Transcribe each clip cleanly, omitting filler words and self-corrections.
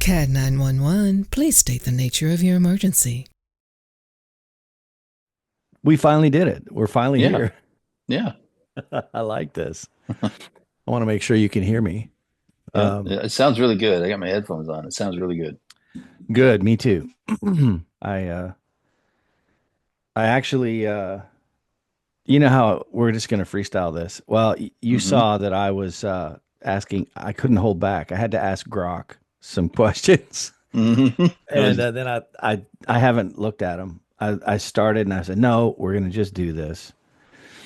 CAD 911, please state the nature of your emergency. We finally did it. We're finally Yeah, here. yeah, I like this. I want to make sure you can hear me. yeah. Um, It sounds really good. I got my headphones on. It sounds really good. Good. Me too. I I actually you know how we're just going to freestyle this. Well, you Hmm. saw that I was asking. I couldn't hold back. I had to ask Grok some questions, Hmm. and then I haven't looked at them. I started and I said, no, we're going to just do this.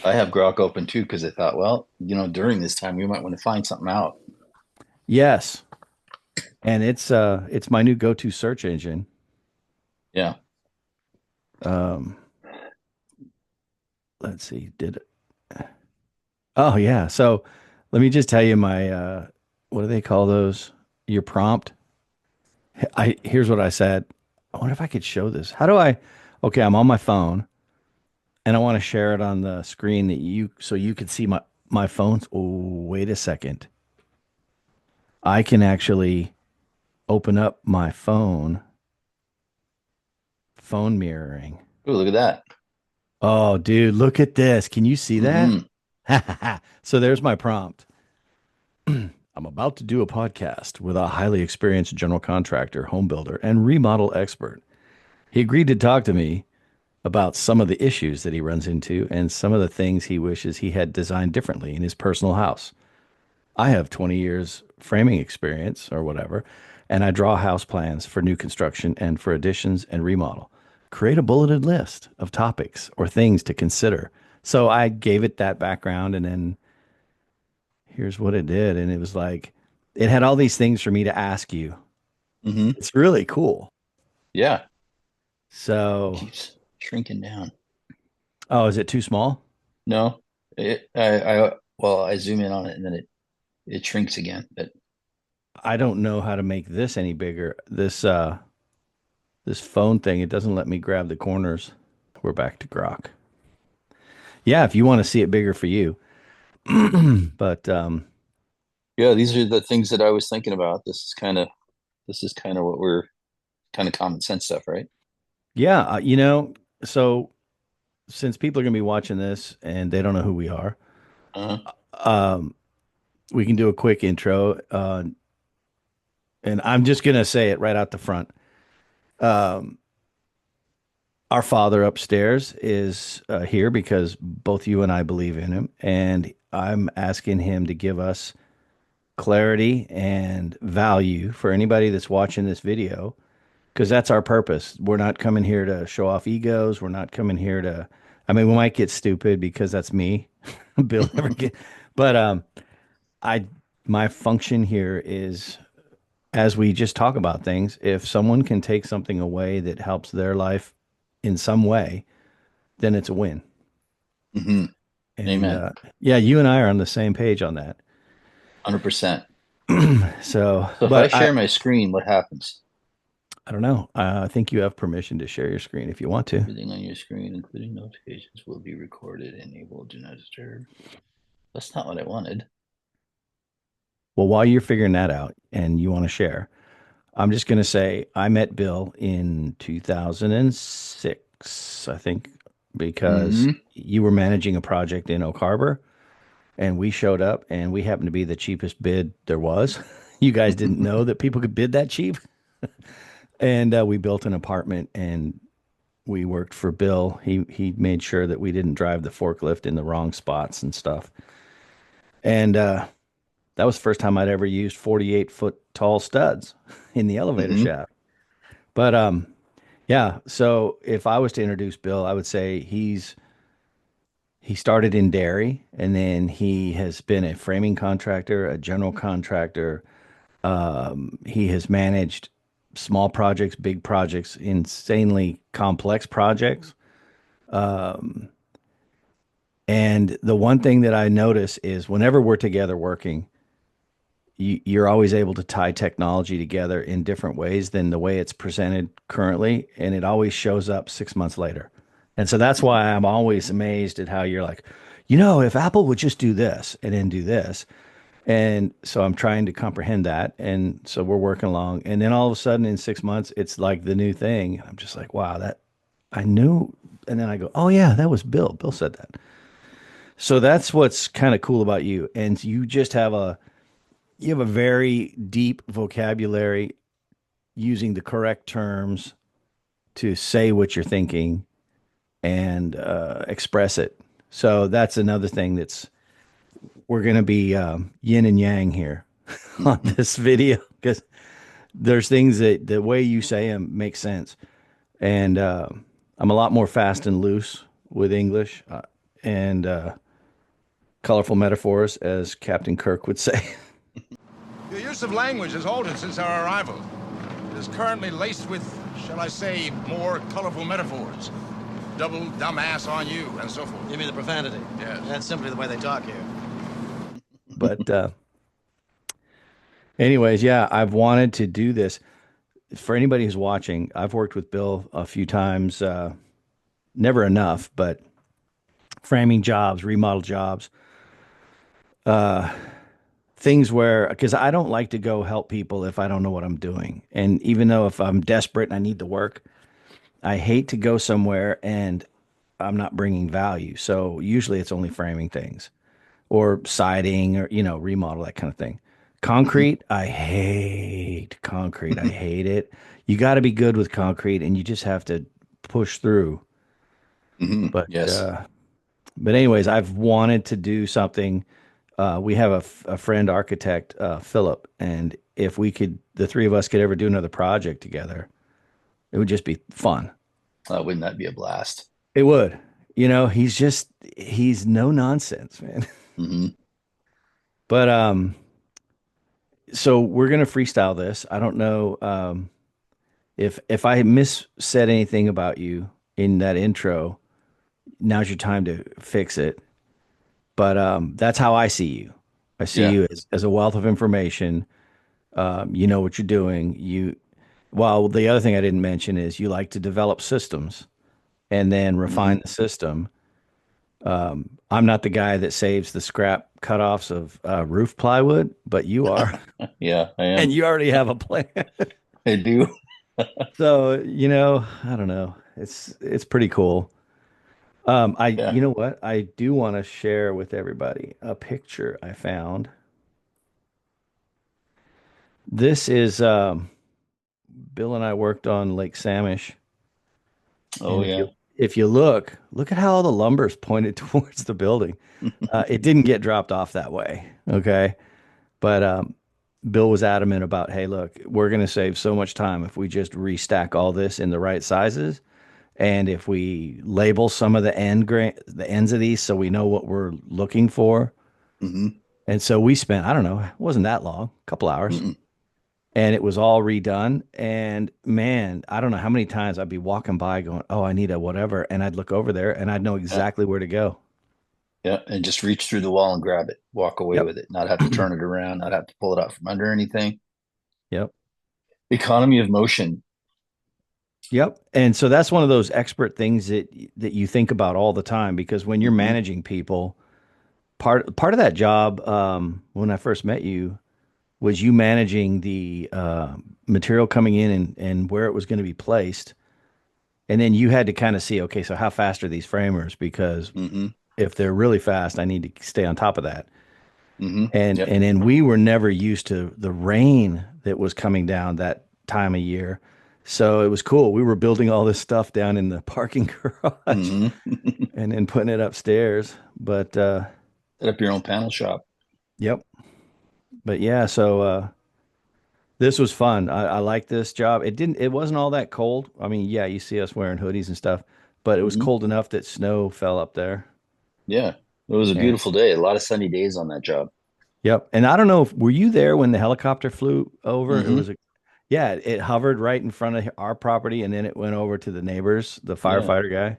I have Grok open too because I thought, well, during this time we might want to find something out. Yes, and it's my new go-to search engine. Yeah. Um, let's see, did it? Oh yeah. So let me just tell you my what do they call those? Your prompt. I Here's what I said. I wonder if I could show this. How do I? Okay, I'm on my phone and I want to share it on the screen that you so you can see my phones. Oh, wait a second. I can actually open up my phone mirroring. Oh, look at that. Oh, dude, look at this. Can you see that? Hmm. So there's my prompt. I'm about to do a podcast with a highly experienced general contractor, home builder, and remodel expert. He agreed to talk to me about some of the issues that he runs into and some of the things he wishes he had designed differently in his personal house. I have 20 years framing experience or whatever, and I draw house plans for new construction and for additions and remodel. Create a bulleted list of topics or things to consider. So I gave it that background, and then here's what it did. And it was like, it had all these things for me to ask you. Hmm. It's really cool. Yeah. It So, keeps shrinking down. oh, is it too small? No, I zoom in on it and then it shrinks again. But I don't know how to make this any bigger. This phone thing, it doesn't let me grab the corners. We're back to Grok. Yeah, if you want to see it bigger for you. But yeah, these are the things that I was thinking about. This is kind of what we're kind of common sense stuff, right? yeah, so since people are going to be watching this and they don't know who we are, Uh-huh. um, we can do a quick intro. And I'm just going to say it right out the front. Um, our father upstairs is here because both you and I believe in him. And I'm asking him to give us clarity and value for anybody that's watching this video because that's our purpose. We're not coming here to show off egos. We're not coming here to, I mean, we might get stupid because that's me. Bill never get, but I, my function here is as we just talk about things, if someone can take something away that helps their life in some way, then it's a win. Hmm. And Amen. yeah, you and I are on the same page on that. 100%. So, So if I but share my screen, what happens? I don't know. I think you have permission to share your screen if you want to. Everything on your screen, including notifications, will be recorded. Enable do not disturb. That's not what I wanted. Well, while you're figuring that out and you want to share, I'm just going to say I met Bill in 2006, I think, because Hmm. you were managing a project in Oak Harbor and we showed up and we happened to be the cheapest bid there was. You guys didn't know that people could bid that cheap. And we built an apartment and we worked for Bill. He made sure that we didn't drive the forklift in the wrong spots and stuff. And that was the first time I'd ever used 48-foot tall studs in the elevator Hmm. shaft. But yeah, so if I was to introduce Bill, I would say he started in dairy and then he has been a framing contractor, a general contractor. He has managed small projects, big projects, insanely complex projects. And the one thing that I notice is whenever we're together working, you're always able to tie technology together in different ways than the way it's presented currently. And it always shows up 6 months later. And so that's why I'm always amazed at how you're like, if Apple would just do this and then do this. And so I'm trying to comprehend that. And so we're working along. And then all of a sudden in 6 months, it's like the new thing. I'm just like, wow, that I knew. And then I go, oh, yeah, that was Bill. Bill said that. So that's what's kind of cool about you. And you have a very deep vocabulary using the correct terms to say what you're thinking and express it. So that's another thing that's we're going to be yin and yang here on this video because there's things that the way you say them make sense. And I'm a lot more fast and loose with English and colorful metaphors, as Captain Kirk would say. The use of language has altered since our arrival. It is currently laced with, shall I say, more colorful metaphors. Double dumbass on you, and so forth. You mean the profanity? Yes. That's simply the way they talk here. But anyways, yeah, I've wanted to do this. For anybody who's watching, I've worked with Bill a few times, never enough, but framing jobs, remodel jobs, things where, because I don't like to go help people if I don't know what I'm doing. And even though if I'm desperate and I need the work, I hate to go somewhere and I'm not bringing value. So usually it's only framing things or siding or, remodel, that kind of thing. Concrete, I hate concrete. I hate it. You got to be good with concrete and you just have to push through. But Yes. but anyways, I've wanted to do something. We have a friend architect, Philip, and if the three of us could ever do another project together, it would just be fun. Wouldn't that be a blast? It would. He's no nonsense, man. Hmm. But so we're gonna freestyle this. I don't know if I said anything about you in that intro. Now's your time to fix it. But that's how I see you. I see Yeah. you as a wealth of information. You know what you're doing. Well, the other thing I didn't mention is you like to develop systems and then refine Hmm. the system. I'm not the guy that saves the scrap cutoffs of roof plywood, but you are, Yeah, I and am. you already have a plan. I do. So, I don't know. It's pretty cool. Yeah. You know what? I do want to share with everybody a picture I found. This is Bill and I worked on Lake Samish, Oh, and yeah. if you look at how all the lumber's pointed towards the building. It didn't get dropped off that way, okay? But Bill was adamant about, hey, look, we're going to save so much time if we just restack all this in the right sizes, and if we label some of the ends of these so we know what we're looking for. Hmm. And so we spent, I don't know, it wasn't that long, a couple hours, Mm-mm. and it was all redone. And man, I don't know how many times I'd be walking by going, oh, I need a whatever. And I'd look over there and I'd know Yeah. exactly where to go. Yeah. And just reach through the wall and grab it, walk away Yep. with it, not have to turn it around, not have to pull it out from under anything. Yep. Economy of motion. Yep. And so that's one of those expert things that you think about all the time because when you're Hmm. managing people, part of that job when I first met you was you managing the material coming in and where it was going to be placed. And then you had to kind of see, okay, so how fast are these framers? Because Hmm. if they're really fast, I need to stay on top of that. Hmm. And Yep. and then we were never used to the rain that was coming down that time of year. So it was cool. We were building all this stuff down in the parking garage Hmm. and then putting it upstairs. But Set up your own panel shop. yep. But yeah, so this was fun. I like this job. It wasn't all that cold. I mean, yeah, you see us wearing hoodies and stuff, but it was Hmm. cold enough that snow fell up there. Yeah. It was a And beautiful day. A lot of sunny days on that job. yep. And I don't know if were you there when the helicopter flew over? It Hmm. was yeah, it hovered right in front of our property and then it went over to the neighbors, the Yeah. firefighter guy.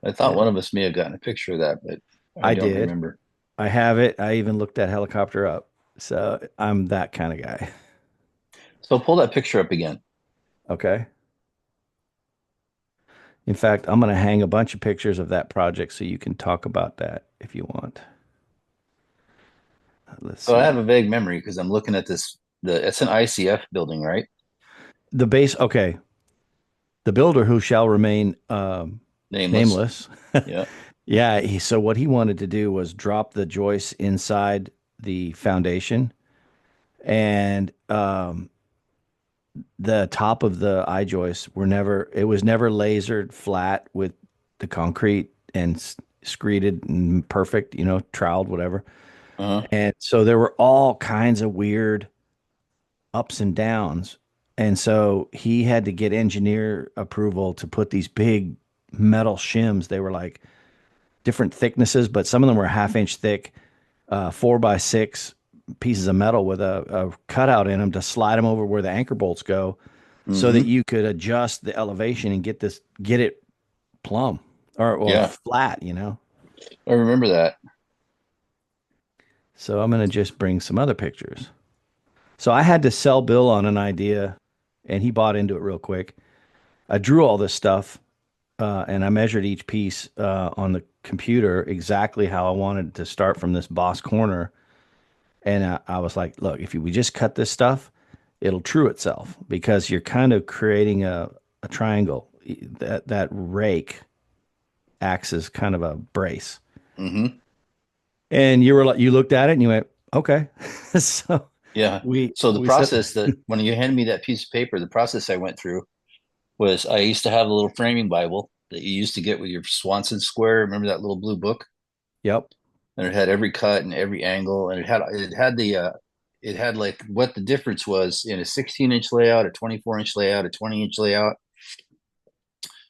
I thought one And of us may have gotten a picture of that, but I I don't did. remember. I have it. I even looked that helicopter up. So I'm that kind of guy. So pull that picture up again. Okay. In fact, I'm going to hang a bunch of pictures of that project so you can talk about that if you want. Let's So I have see. a vague memory because I'm looking at this. It's an ICF building, right? The base, okay. The builder who shall remain Nameless. nameless. Yeah. Yeah, so what he wanted to do was drop the joists inside the foundation, and the top of the eye joists were never, it was never lasered flat with the concrete and screeded and perfect, troweled, whatever. Uh-huh. And so there were all kinds of weird ups and downs. And so he had to get engineer approval to put these big metal shims. They were like different thicknesses, but some of them were a half-inch thick, 4x6 pieces of metal with a cutout in them to slide them over where the anchor bolts go, so that Mm-hmm. you could adjust the elevation and get it plumb or Yeah. flat. I remember that. So I'm gonna just bring some other pictures. So I had to sell Bill on an idea, and he bought into it real quick. I drew all this stuff, and I measured each piece on the computer exactly how I wanted to start from this boss corner. And I was like, look, if we just cut this stuff, it'll true itself because you're kind of creating a triangle. That rake acts as kind of a brace. Mm-hmm. And you were like, you looked at it and you went, okay. So Yeah. we So the we said, process that when you handed me that piece of paper, the process I went through was I used to have a little framing Bible that you used to get with your Swanson square. Remember that little blue book? yep, And it had every cut and every angle, and it had like what the difference was in a 16-inch layout, a 24-inch layout, a 20-inch layout.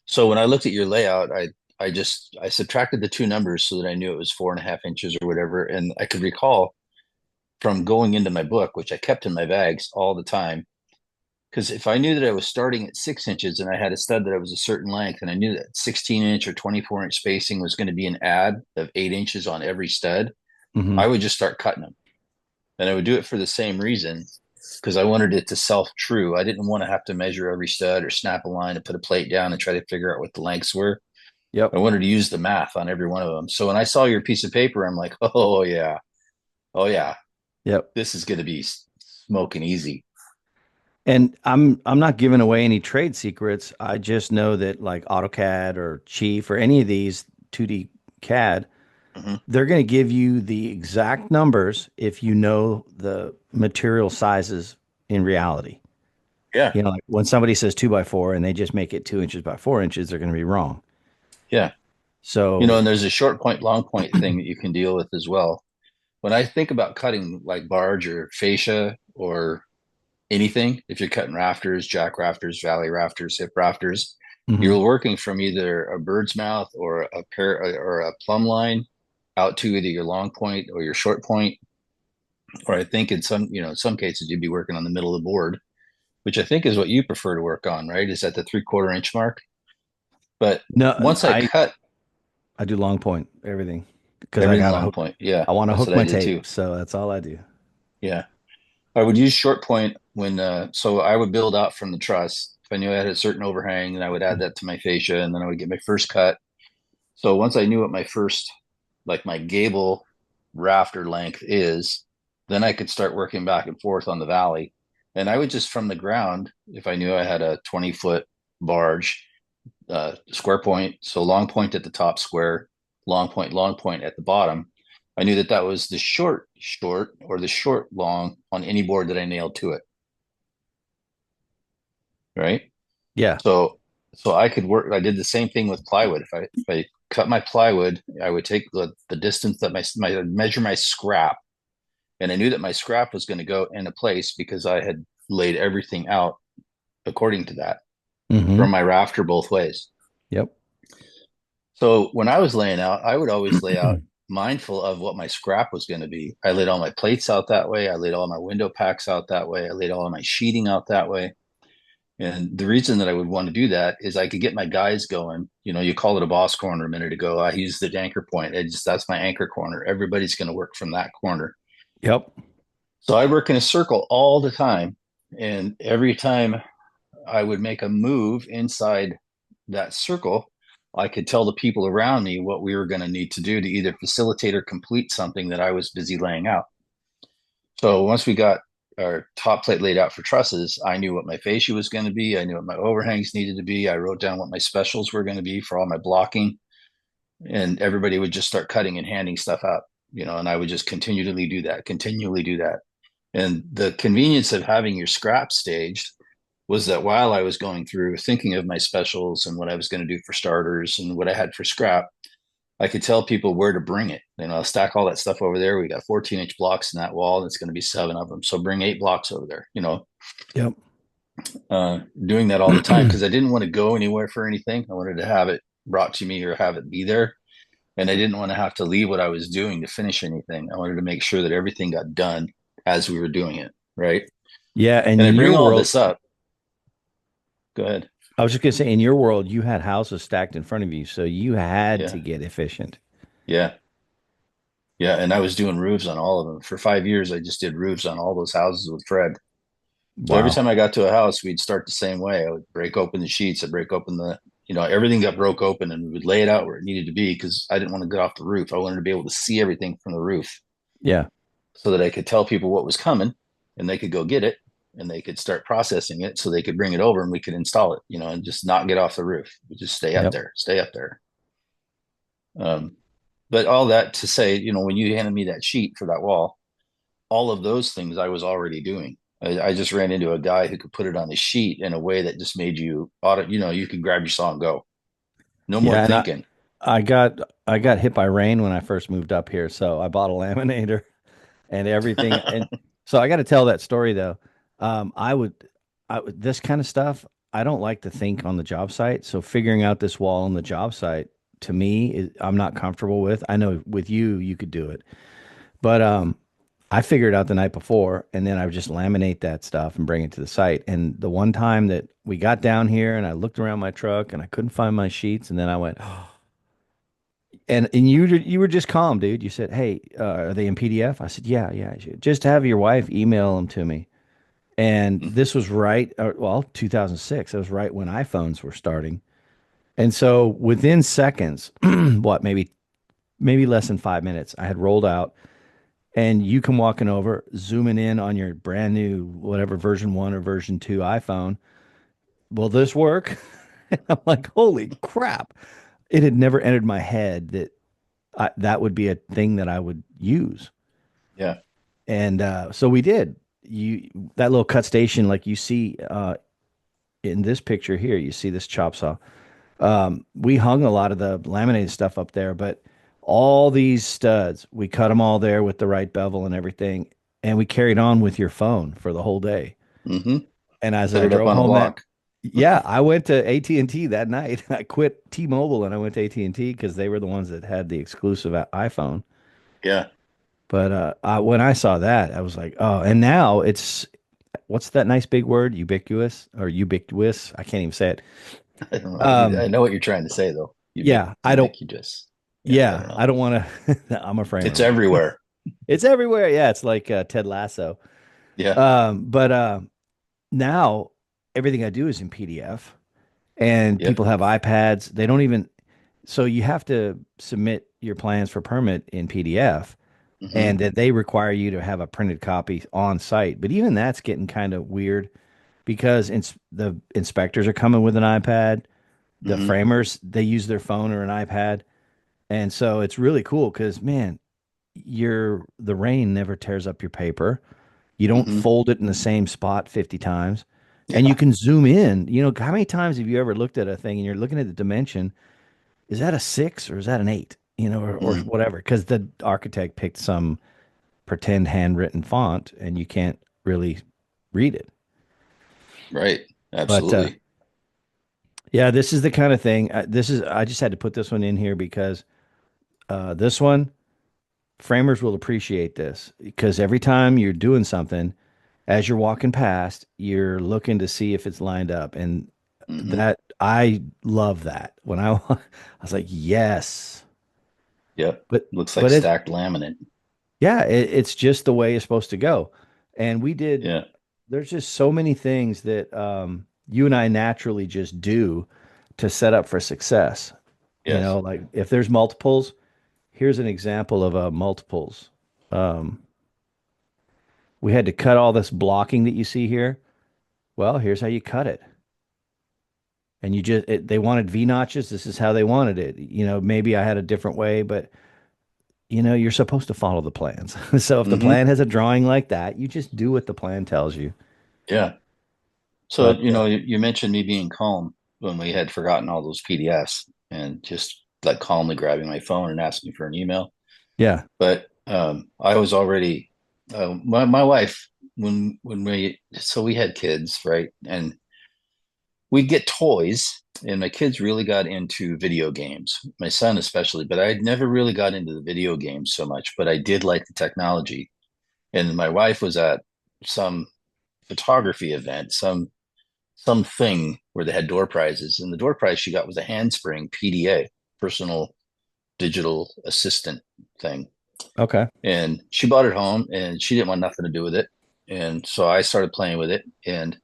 So when I looked at your layout, I subtracted the two numbers so that I knew it was 4.5 inches or whatever, and I could recall from going into my book, which I kept in my bags all the time. Because if I knew that I was starting at 6 inches and I had a stud that was a certain length, and I knew that 16-inch or 24-inch spacing was going to be an add of 8 inches on every stud, hmm I would just start cutting them. And I would do it for the same reason because I wanted it to self true. I didn't want to have to measure every stud or snap a line and put a plate down and try to figure out what the lengths were. yep, I wanted to use the math on every one of them. So when I saw your piece of paper, I'm like, oh yeah, yep. this is going to be smoking easy. And I'm not giving away any trade secrets. I just know that like AutoCAD or Chief or any of these 2D CAD, Mm-hmm. they're going to give you the exact numbers if you know the material sizes in reality. Yeah, Like when somebody says 2x4 and they just make it 2 inches by 4 inches, they're going to be wrong. yeah. So, And there's a short point, long point thing that you can deal with as well. When I think about cutting like barge or fascia or anything, if you're cutting rafters, jack rafters, valley rafters, hip rafters, mhm. you're working from either a bird's mouth or a pair or a plumb line out to either your long point or your short point. Or I think in some cases you'd be working on the middle of the board, which I think is what you prefer to work on, right? Is at the 3/4 inch mark. But No, once I cut I do long point everything because I everything got to long hook. point, yeah, I want to that's hook what I my did tape, too. so that's all I do. Yeah. I would use short point when so I would build out from the truss. If I knew I had a certain overhang, then I would add that to my fascia and then I would get my first cut. So once I knew what my first like my gable rafter length is, then I could start working back and forth on the valley. And I would just from the ground, if I knew I had a 20-foot barge, square point, so long point at the top square, long point at the bottom. I knew that that was the short, or the short long on any board that I nailed to it. Right. Yeah. So, so I could work. I did the same thing with plywood. If I cut my plywood, I would take the distance that my measure my scrap, and I knew that my scrap was going to go into place because I had laid everything out according to that hmm from my rafter both ways. Yep. So when I was laying out, I would always lay out mindful of what my scrap was going to be. I laid all my plates out that way. I laid all my window packs out that way. I laid all of my sheeting out that way. And the reason that I would want to do that is I could get my guys going. You called it a boss corner a minute ago. I use the anchor point. That's my anchor corner. Everybody's going to work from that corner. Yep. So I work in a circle all the time. And every time I would make a move inside that circle, I could tell the people around me what we were going to need to do to either facilitate or complete something that I was busy laying out. So once we got our top plate laid out for trusses, I knew what my fascia was going to be. I knew what my overhangs needed to be. I wrote down what my specials were going to be for all my blocking, and everybody would just start cutting and handing stuff out, and I would just continually do that. And the convenience of having your scrap staged was that while I was going through thinking of my specials and what I was going to do for starters and what I had for scrap, I could tell people where to bring it. I'll stack all that stuff over there. We got 14-inch blocks in that wall. And it's going to be 7 of them. So bring 8 blocks over there, Yep. doing that all the time because I didn't want to go anywhere for anything. I wanted to have it brought to me or have it be there. And I didn't want to have to leave what I was doing to finish anything. I wanted to make sure that everything got done as we were doing it. Right. Yeah. And And I in bring your all world, this up. Go ahead. I was just going to say, in your world, you had houses stacked in front of you. So you had Yeah. to get efficient. Yeah. Yeah. And I was doing roofs on all of them. For 5 years, I just did roofs on all those houses with Fred. So every Wow. time I got to a house, we'd start the same way. I would break open the sheets. I'd break open everything got broke open and we would lay it out where it needed to be because I didn't want to get off the roof. I wanted to be able to see everything from the roof Yeah. so that I could tell people what was coming and they could go get it and they could start processing it so they could bring it over and we could install it, and just not get off the roof. We just stay up Yep. there, stay up there. But all that to say, when you handed me that sheet for that wall, all of those things I was already doing. I just ran into a guy who could put it on the sheet in a way that just made you you could grab your saw and go. No more Yeah. And thinking. I got hit by rain when I first moved up here. So I bought a laminator and everything. And so I got to tell that story though. This kind of stuff, I don't like to think on the job site. So figuring out this wall on the job site to me, I'm not comfortable with. I know with you could do it, but I figured it out the night before, and then I would just laminate that stuff and bring it to the site. And the one time that we got down here, and I looked around my truck, and I couldn't find my sheets, and then I went, and you were just calm, dude. You said, "Hey, are they in PDF?" I said, "Yeah, yeah." Just have your wife email them to me. And this was right, 2006. That was right when iPhones were starting. And so within seconds, what, maybe less than 5 minutes, I had rolled out and you come walking over, zooming in on your brand new, whatever version 1 or version 2 iPhone. Will this work? And I'm like, holy crap. It had never entered my head that that would be a thing that I would use. Yeah. And so we did. That little cut station, like you see in this picture here, you see this chop saw. We hung a lot of the laminated stuff up there, but all these studs, we cut them all there with the right bevel and everything, and we carried on with your phone for the whole day. Mm-hmm. And as Set I it up drove on a home block. yeah, I went to AT&T that night. I quit T-Mobile and I went to AT&T because they were the ones that had the exclusive iPhone. Yeah. But when I saw that, I was like, oh, and now what's that nice big word? Ubiquitous or ubiquitous? I can't even say it. I don't know. I know what you're trying to say though. Yeah, I don't. Yeah, I don't want to. I'm a framer. It's everywhere. It's everywhere. Yeah, it's like Ted Lasso. Yeah. But now everything I do is in PDF, and Yep. people have iPads. They don't even. So you have to submit your plans for permit in PDF, Mm-hmm. and that they require you to have a printed copy on site. But even that's getting kind of weird because the inspectors are coming with an iPad. The Mm-hmm. framers, they use their phone or an iPad. And so it's really cool because, man, the rain never tears up your paper. You don't Mm-hmm. fold it in the same spot 50 times. And Yeah. you can zoom in. How many times have you ever looked at a thing and you're looking at the dimension? Is that a 6 or is that an 8? Or Mm. whatever. Because the architect picked some pretend handwritten font and you can't really read it. Right. But Absolutely. yeah, this is the kind of thing. I just had to put this one in here because this one, framers will appreciate this because every time you're doing something, as you're walking past, you're looking to see if it's lined up. And Mm-hmm. that I love that. When I was like, yes. Yep. But Looks like but it stacked laminate. yeah, it's just the way it's supposed to go. And Yeah. there's just so many things that you and I naturally just do to set up for success. Yes. Like if there's multiples, here's an example of multiples. Um, We had to cut all this blocking that you see here. Well, here's how you cut it. And they wanted V notches. This is how they wanted it. Maybe I had a different way, but you're supposed to follow the plans. So if the Mm-hmm. plan has a drawing like that, you just do what the plan tells you. Yeah. So, But you mentioned me being calm when we had forgotten all those PDFs and just like calmly grabbing my phone and asking for an email. yeah, But I was already my wife when we had kids, right? And we'd get toys, and my kids really got into video games, my son especially, but I never really got into the video games so much, but I did like the technology. And my wife was at some photography event, something where they had door prizes, and the door prize she got was a handspring PDA, personal digital assistant thing. okay. And she brought it home, and she didn't want nothing to do with it. And so I started playing with it, and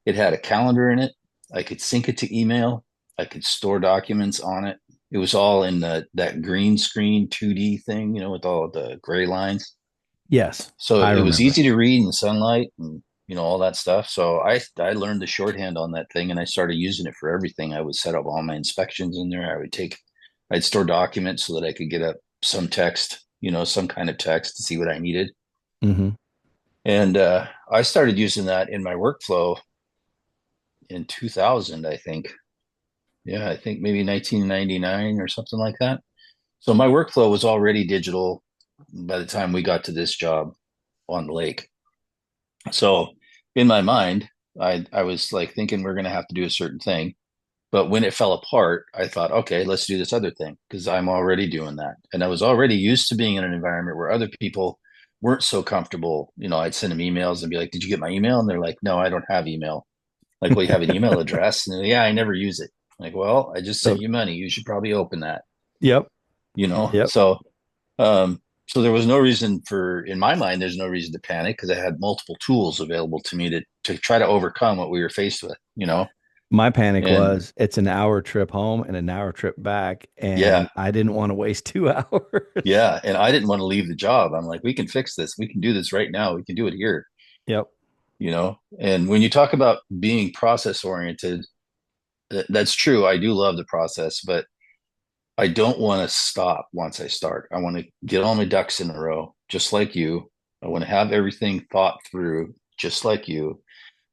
it had a calendar in it. I could sync it to email. I could store documents on it. It was all in that green screen 2D thing, with all the gray lines. Yes, So I it was remember. easy to read in the sunlight and all that stuff. So I learned the shorthand on that thing, and I started using it for everything. I would set up all my inspections in there. I'd store documents so that I could get up some text, some kind of text to see what I needed. Mm-hmm. And I started using that in my workflow in 2000, I think. Yeah, I think maybe 1999 or something like that. So my workflow was already digital by the time we got to this job on the lake. So in my mind, I was like thinking we're going to have to do a certain thing. But when it fell apart, I thought, okay, let's do this other thing because I'm already doing that. And I was already used to being in an environment where other people weren't so comfortable. I'd send them emails and be like, did you get my email? And they're like, no, I don't have email. Like, well, you have an email address. And yeah, I never use it. Like, well, I just So, sent you money. You should probably open that, yep, you know? yep. So, so there was no reason in my mind, there's no reason to panic because I had multiple tools available to me to try to overcome what we were faced with. My panic And was it's an hour trip home and an hour trip back, yeah, and I didn't want to waste 2 hours. yeah. And I didn't want to leave the job. I'm like, we can fix this. We can do this right now. We can do it here, Yep. And when you talk about being process oriented, that's true. I do love the process, but I don't want to stop once I start. I want to get all my ducks in a row, just like you. I want to have everything thought through, just like you.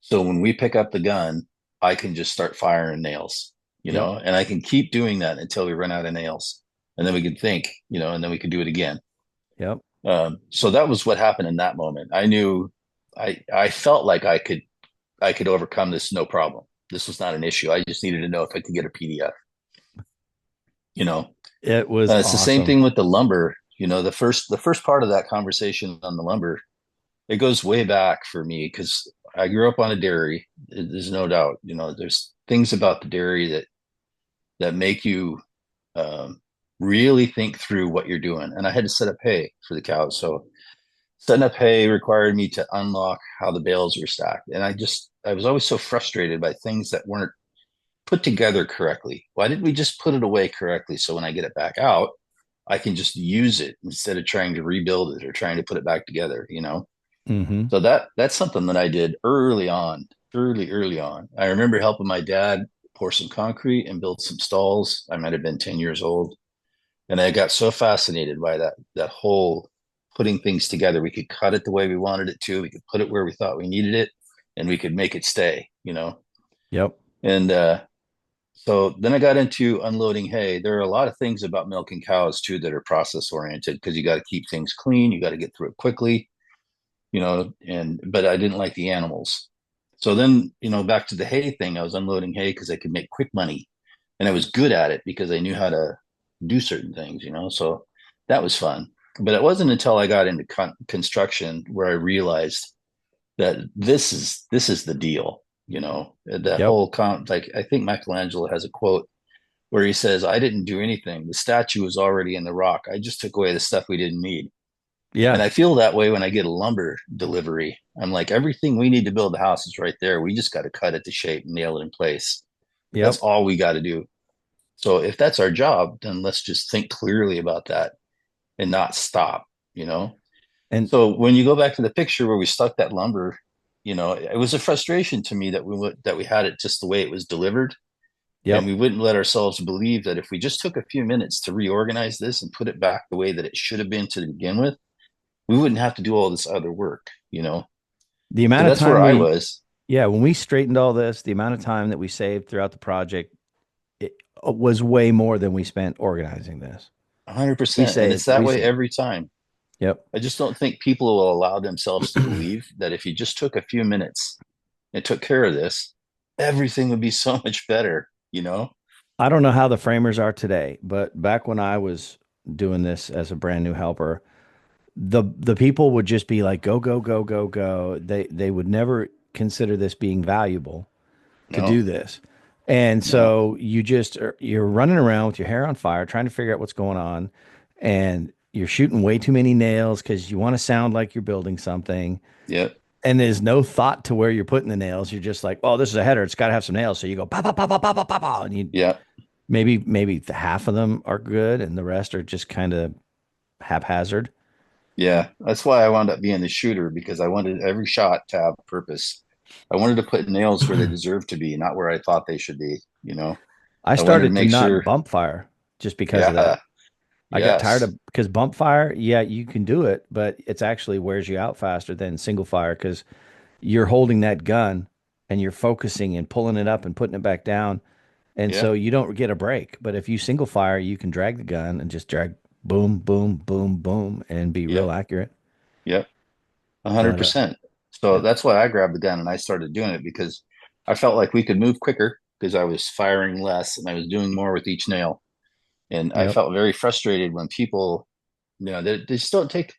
So when we pick up the gun, I can just start firing nails, Yep. and I can keep doing that until we run out of nails. And then we can think, and then we can do it again. Yep. So that was what happened in that moment. I knew I felt like I could overcome this no problem. This was not an issue. I just needed to know if I could get a PDF. You know, It was it's the same awesome. thing with the lumber. The first part of that conversation on the lumber, it goes way back for me because I grew up on a dairy. There's no doubt. There's things about the dairy that make you really think through what you're doing. And I had to set up hay for the cows, so setting up hay required me to unlock how the bales were stacked. And I was always so frustrated by things that weren't put together correctly. Why didn't we just put it away correctly so when I get it back out, I can just use it instead of trying to rebuild it or trying to put it back together. Mm-hmm. So that's something that I did early on, early on. I remember helping my dad pour some concrete and build some stalls. I might have been 10 years old. And I got so fascinated by that whole putting things together. We could cut it the way we wanted it to. We could put it where we thought we needed it, and we could make it stay. Yep. And so then I got into unloading hay. There are a lot of things about milking cows too that are process oriented because you got to keep things clean. You got to get through it quickly, but I didn't like the animals. So then, back to the hay thing, I was unloading hay because I could make quick money and I was good at it because I knew how to do certain things. So that was fun. But it wasn't until I got into construction where I realized that this is the deal. That Yep. whole like I think Michelangelo has a quote where he says, "I didn't do anything. The statue was already in the rock. I just took away the stuff we didn't need." And Yeah. I feel that way when I get a lumber delivery. I'm like, everything we need to build the house is right there. We just got to cut it to shape and nail it in place. That's Yep. all we got to do. So if that's our job, then let's just think clearly about that and not stop, you know? And So when you go back to the picture where we stuck that lumber, you know, it was a frustration to me that we had it just the way it was delivered, and yep. we wouldn't let ourselves believe that if we just took a few minutes to reorganize this and put it back the way that it should have been to begin with, we wouldn't have to do all this other work, you know. The So amount of that's where time I we, was. yeah, when we straightened all this, the amount of time that we saved throughout the project, it was way more than we spent organizing this. We 100%. And it's saved, that we way saved. every time. Yep. I just don't think people will allow themselves to believe that if you just took a few minutes and took care of this, everything would be so much better, you know? I don't know how the framers are today, but back when I was doing this as a brand new helper, the people would just be like, go, go, go, go, go. They would never consider this being valuable to No, do this. And no. so you're running around with your hair on fire trying to figure out what's going on, and you're shooting way too many nails because you want to sound like you're building something. Yep. And there's no thought to where you're putting the nails. You're just like, oh, this is a header. It's got to have some nails. So you go pa pa pa pa pa pa pa pa, and you Yep. maybe half of them are good, and the rest are just kind of haphazard. Yeah. That's why I wound up being the shooter, because I wanted every shot to have purpose. I wanted to put nails where they deserve to be, not where I thought they should be, you know? I I wanted to started to make not sure. bump fire just because of that. Yeah. I got tired Yes. of because bump fire, yeah, you can do it, but it's actually wears you out faster than single fire because you're holding that gun and you're focusing and pulling it up and putting it back down. And so Yep. you don't get a break. But if you single fire, you can drag the gun and just drag boom, boom, boom, boom and be real Yep. accurate. Yep. A hundred But percent. So yeah, that's why I grabbed the gun and I started doing it, because I felt like we could move quicker because I was firing less and I was doing more with each nail. And I yep. felt very frustrated when people, they just don't take,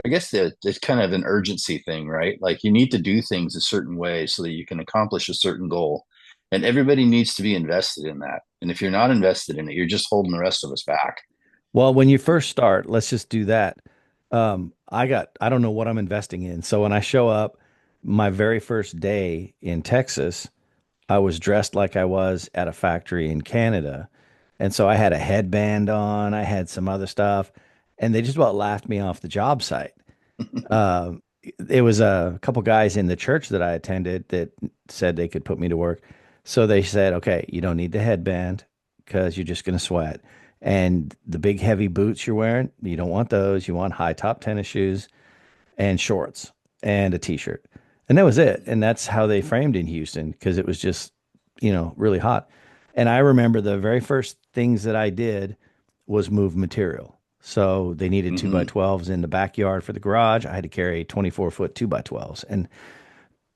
I guess it's kind of an urgency thing, right? Like you need to do things a certain way so that you can accomplish a certain goal. And everybody needs to be invested in that. And if you're not invested in it, you're just holding the rest of us back. Well, when you first start, let's just do that. I don't know what I'm investing in. So when I show up my very first day in Texas, I was dressed like I was at a factory in Canada. And so I had a headband on, I had some other stuff, and they just about laughed me off the job site. Um, it was a couple guys in the church that I attended that said they could put me to work. So they said, okay, you don't need the headband because you're just going to sweat. And the big heavy boots you're wearing, you don't want those. You want high top tennis shoes and shorts and a t-shirt. And that was it. And that's how they framed in Houston because it was just, really hot. And I remember the very first things that I did was move material. So they needed two by Hmm. 12s in the backyard for the garage. I had to carry 24-foot two by 12s. And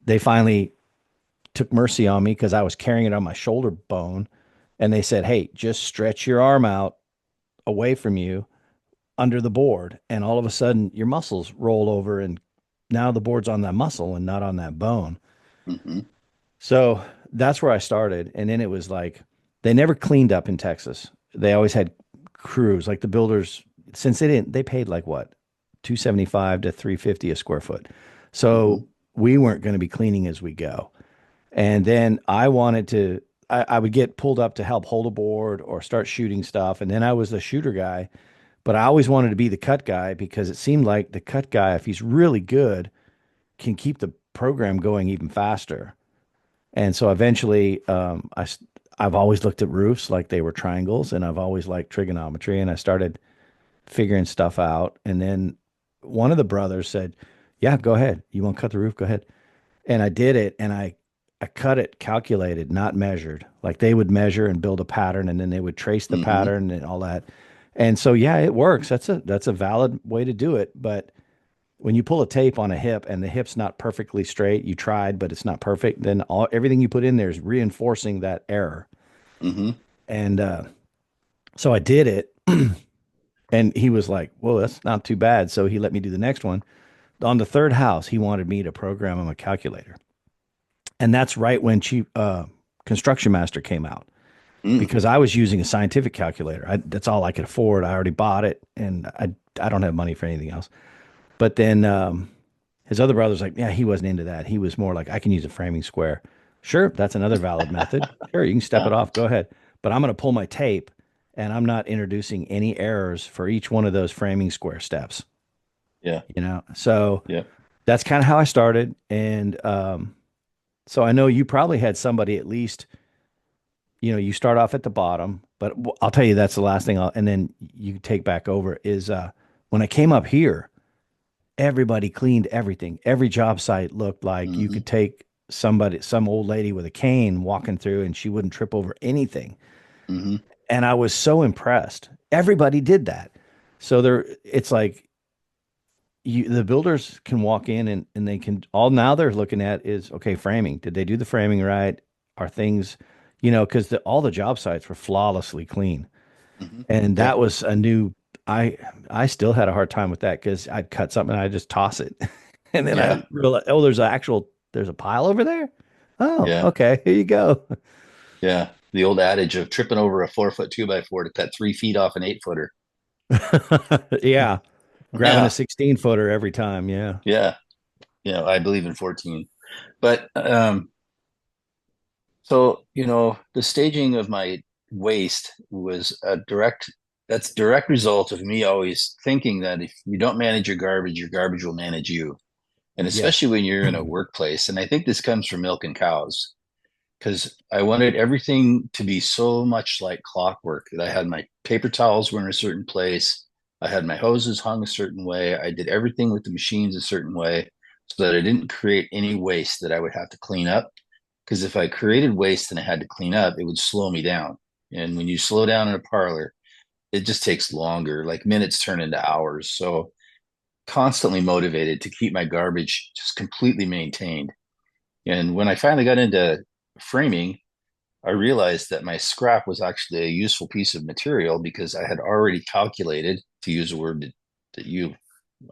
they finally took mercy on me because I was carrying it on my shoulder bone. And they said, hey, just stretch your arm out away from you under the board. And all of a sudden your muscles roll over and now the board's on that muscle and not on that bone. Hmm. So that's where I started. And then it was like they never cleaned up in Texas. They always had crews, like the builders, since they paid like what, 275 to 350 a square foot. So Hmm. we weren't going to be cleaning as we go. And then I would get pulled up to help hold a board or start shooting stuff. And then I was the shooter guy, but I always wanted to be the cut guy because it seemed like the cut guy, if he's really good, can keep the program going even faster. And so eventually, I've always looked at roofs like they were triangles, and I've always liked trigonometry, and I started figuring stuff out. And then one of the brothers said, "Yeah, go ahead. You want to cut the roof? Go ahead." And I did it, and I cut it calculated, not measured. Like they would measure and build a pattern, and then they would trace the Hmm. pattern and all that. And so, yeah, it works. That's a valid way to do it, but when you pull a tape on a hip and the hip's not perfectly straight, you tried, but it's not perfect, then everything you put in there is reinforcing that error. Hmm. And so I did it, and he was like, "Well, that's not too bad." So he let me do the next one. On the third house, he wanted me to program him a calculator, and that's right when Construction Master came out Mm. because I was using a scientific calculator. That's all I could afford. I already bought it, and I don't have money for anything else. But then his other brother's like, yeah, he wasn't into that. He was more like, I can use a framing square. Sure, that's another valid method. Sure, you can step it off. Go ahead. But I'm going to pull my tape and I'm not introducing any errors for each one of those framing square steps. Yeah. So Yeah. that's kind of how I started. And so I know you probably had somebody at least, you start off at the bottom, but I'll tell you that's the last thing and then you take back over is when I came up here, everybody cleaned everything. Every job site looked like you Hmm. could take some old lady with a cane walking through and she wouldn't trip over anything. Hmm. And I was so impressed. Everybody did that. So it's like the builders can walk in and they can all now they're looking at is okay, framing. Did they do the framing right? Are things, because all the job sites were flawlessly clean. Hmm. And Yep. that was a new I still had a hard time with that because I'd cut something and I just toss it. And then I Yeah. realized, oh, there's a pile over there. Oh, Yeah. okay, here you go. Yeah. The old adage of tripping over a 4 foot 2x4 to cut 3 feet off an 8 footer. Yeah. Grabbing a Yeah. 16-footer every time. Yeah. Yeah. I believe in 14. But so, the staging of my waste was that's direct result of me always thinking that if you don't manage your garbage will manage you. And especially Yes. when you're in a workplace. And I think this comes from milking cows because I wanted everything to be so much like clockwork that I had my paper towels were in a certain place. I had my hoses hung a certain way. I did everything with the machines a certain way so that I didn't create any waste that I would have to clean up. Because if I created waste and I had to clean up, it would slow me down. And when you slow down in a parlor, it just takes longer, like minutes turn into hours. So constantly motivated to keep my garbage just completely maintained. And when I finally got into framing, I realized that my scrap was actually a useful piece of material because I had already calculated, to use a word that you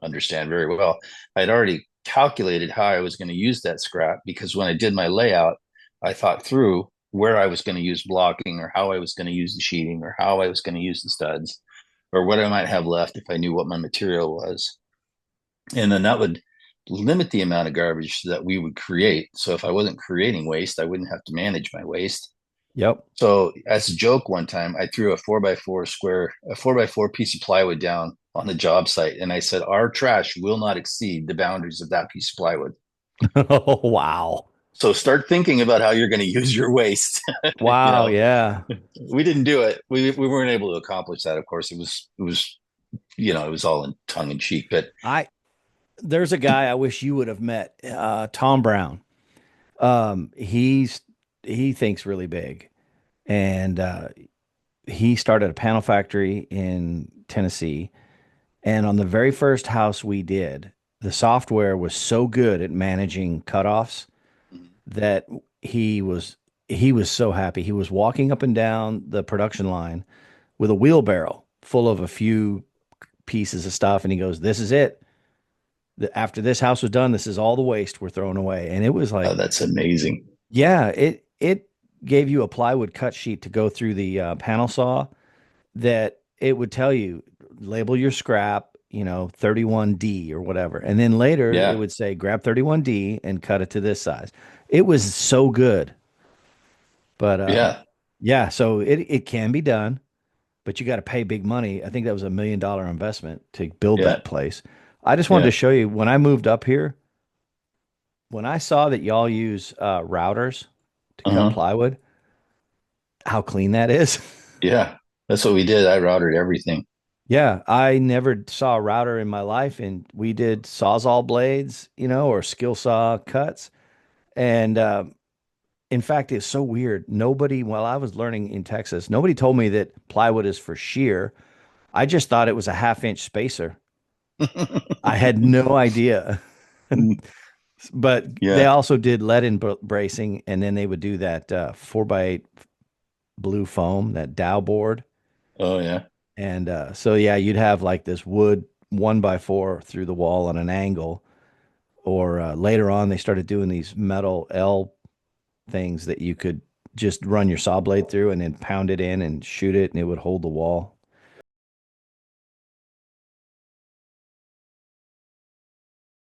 understand very well, I had already calculated how I was going to use that scrap because when I did my layout, I thought through where I was going to use blocking or how I was going to use the sheeting or how I was going to use the studs or what I might have left if I knew what my material was. And then that would limit the amount of garbage that we would create. So if I wasn't creating waste, I wouldn't have to manage my waste. Yep. So as a joke, one time I threw a 4x4 piece of plywood down on the job site, and I said, "Our trash will not exceed the boundaries of that piece of plywood." Oh, wow. So start thinking about how you're going to use your waste. you Wow. know, Yeah. we didn't do it. We weren't able to accomplish that. Of course, it was all in tongue in cheek, but I There's a guy I wish you would have met, Tom Brown. He thinks really big, and he started a panel factory in Tennessee. And on the very first house we did, the software was so good at managing cutoffs that he was he was so happy. He was walking up and down the production line with a wheelbarrow full of a few pieces of stuff, and he goes, "This is it. After this house was done, this is all the waste we're throwing away." And it was oh, like, that's amazing. yeah, it gave you a plywood cut sheet to go through the panel saw that it would tell you label your scrap, 31D or whatever. And then later it Yeah, would say grab 31D and cut it to this size. It was so good. But yeah, yeah, so it can be done, but you got to pay big money. I think that was $1 million investment to build yeah, that place. I just wanted to yeah. show you when I moved up here, when I saw that y'all use routers to cut Uh-huh. plywood, how clean that is. Yeah, that's what we did. I routed everything. Yeah, I never saw a router in my life, and we did Sawzall blades, or skill saw cuts. And in fact, it's so weird. While I was learning in Texas, nobody told me that plywood is for shear. I just thought it was a half-inch spacer. I had no idea. But they Yeah. also did lead-in bracing, and then they would do that 4x8 blue foam, that Dow board. Oh, yeah. And so, yeah, you'd have like this wood 1x4 through the wall on an angle. Or later on, they started doing these metal L things that you could just run your saw blade through and then pound it in and shoot it, and it would hold the wall.